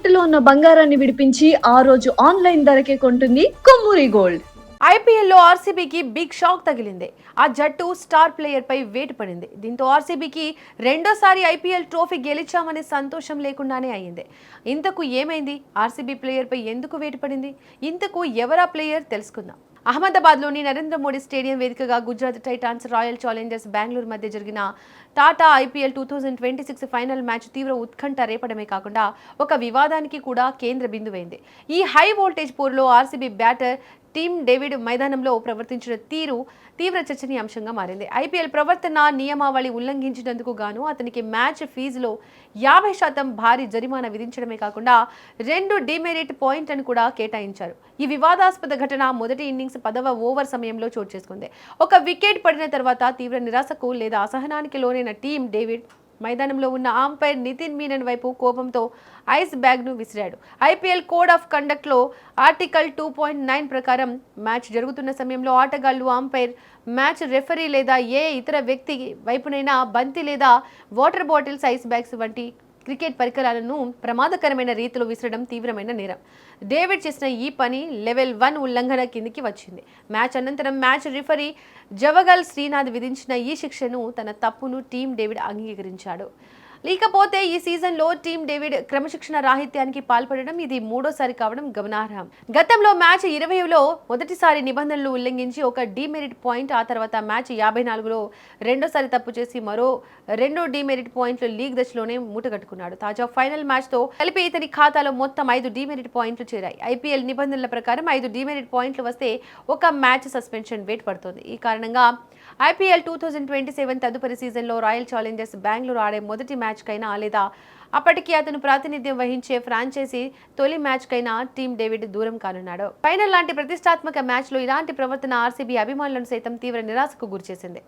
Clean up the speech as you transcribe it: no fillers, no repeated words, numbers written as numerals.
తాకట్టులో ఉన్న బంగారాన్ని విడిపించి ఆ రోజు ఆన్లైన్ ధరకే కొంటుంది కొమ్మూరి గోల్డ్. ఐపీఎల్లో ఆర్సీబీకి బిగ్ షాక్ తగిలింది. ఆ జట్టు స్టార్ ప్లేయర్ పై వేటు పడింది. దీంతో ఆర్సీబీకి రెండోసారి ఐపీఎల్ ట్రోఫీ గెలిచామనే సంతోషం లేకుండానే అయ్యింది. ఇంతకు ఏమైంది? ఆర్సీబీ ప్లేయర్ పై ఎందుకు వేటు పడింది? ఇంతకు ఎవరా ప్లేయర్ తెలుసుకుందాం. అహ్మదాబాద్లోని నరేంద్ర మోడీ స్టేడియం వేదికగా Gujarat Titans royal Challengers Bengaluru మధ్య జరిగిన టాటా ఐపీఎల్ 2026 ఫైనల్ మ్యాచ్ తీవ్ర ఉత్కంఠ రేపడమే కాకుండా ఒక వివాదానికి కూడా కేంద్ర బిందువైంది. ఈ హై వోల్టేజ్ పోరులో ఆర్సీబీ బ్యాటర్ టీమ్ డేవిడ్ మైదానంలో ప్రవర్తించిన తీరు తీవ్ర చర్చనీయాంశంగా మారింది. ఐపీఎల్ ప్రవర్తన నియమావళి ఉల్లంఘించినందుకు గాను అతనికి మ్యాచ్ ఫీజులో 50% భారీ జరిమానా విధించడమే కాకుండా 2 డిమెరిట్ పాయింట్లను కూడా కేటాయించారు. ఈ వివాదాస్పద ఘటన మొదటి ఇన్నింగ్స్ 10వ ఓవర్ సమయంలో చోటు చేసుకుంది. ఒక వికెట్ పడిన తర్వాత తీవ్ర నిరాశకు లేదా అసహనానికి లోనైన టీమ్ డేవిడ్ మైదానంలో ఉన్న అంపైర్ నితిన్ మీనన్ వైపు కోపంతో ఐస్ బ్యాగ్ను విసిరాడు. ఐపీఎల్ కోడ్ ఆఫ్ కండక్ట్లో ఆర్టికల్ 2.9 ప్రకారం మ్యాచ్ జరుగుతున్న సమయంలో ఆటగాళ్లు, అంపైర్, మ్యాచ్ రెఫరీ లేదా ఏ ఇతర వ్యక్తి వైపునైనా బంతి లేదా వాటర్ బాటిల్స్, ఐస్ బ్యాగ్స్ వంటి క్రికెట్ పరికరాలను ప్రమాదకరమైన రీతిలో విసరడం తీవ్రమైన నేరం. డేవిడ్ చేసిన ఈ పని లెవెల్ 1 ఉల్లంఘన కిందికి వచ్చింది. మ్యాచ్ అనంతరం మ్యాచ్ రిఫరీ జవగల్ శ్రీనాథ్ విధించిన ఈ శిక్షను తన తప్పును టీమ్ డేవిడ్ అంగీకరించాడు. లేకపోతే ఈ సీజన్లో టీమ్ డేవిడ్ క్రమశిక్షణ రాహిత్యానికి పాల్పడడం ఇది మూడోసారి కావడం గమనార్హం. గతంలో మ్యాచ్ 20లో మొదటిసారి నిబంధనలు ఉల్లంఘించి ఒక డిమెరిట్ పాయింట్, ఆ తర్వాత మ్యాచ్ 54లో రెండోసారి తప్పు చేసి మరో 2 డిమెరిట్ పాయింట్లు లీగ్ దశలోనే మూటగట్టుకున్నాడు. తాజా ఫైనల్ మ్యాచ్తో కలిపి ఇతని ఖాతాలో మొత్తం 5 డిమెరిట్ పాయింట్లు చేరాయి. ఐపీఎల్ నిబంధనల ప్రకారం 5 డిమెరిట్ పాయింట్లు వస్తే ఒక మ్యాచ్ సస్పెన్షన్ వేటు పడుతోంది. ఈ కారణంగా ఐపీఎల్ 2027 తదుపరి సీజన్లో రాయల్ ఛాలెంజర్స్ బెంగళూరు ఆడే మొదటి మ్యాచ్కైనా లేదా అప్పటికి అతను ప్రాతినిధ్యం వహించే ఫ్రాంచైజీ తొలి మ్యాచ్కైనా టీమ్ డేవిడ్ దూరం కానున్నాడు. ఫైనల్ లాంటి ప్రతిష్టాత్మక మ్యాచ్లో ఇలాంటి ప్రవర్తన ఆర్సీబీ అభిమానులను సైతం తీవ్ర నిరాశకు గురిచేసింది.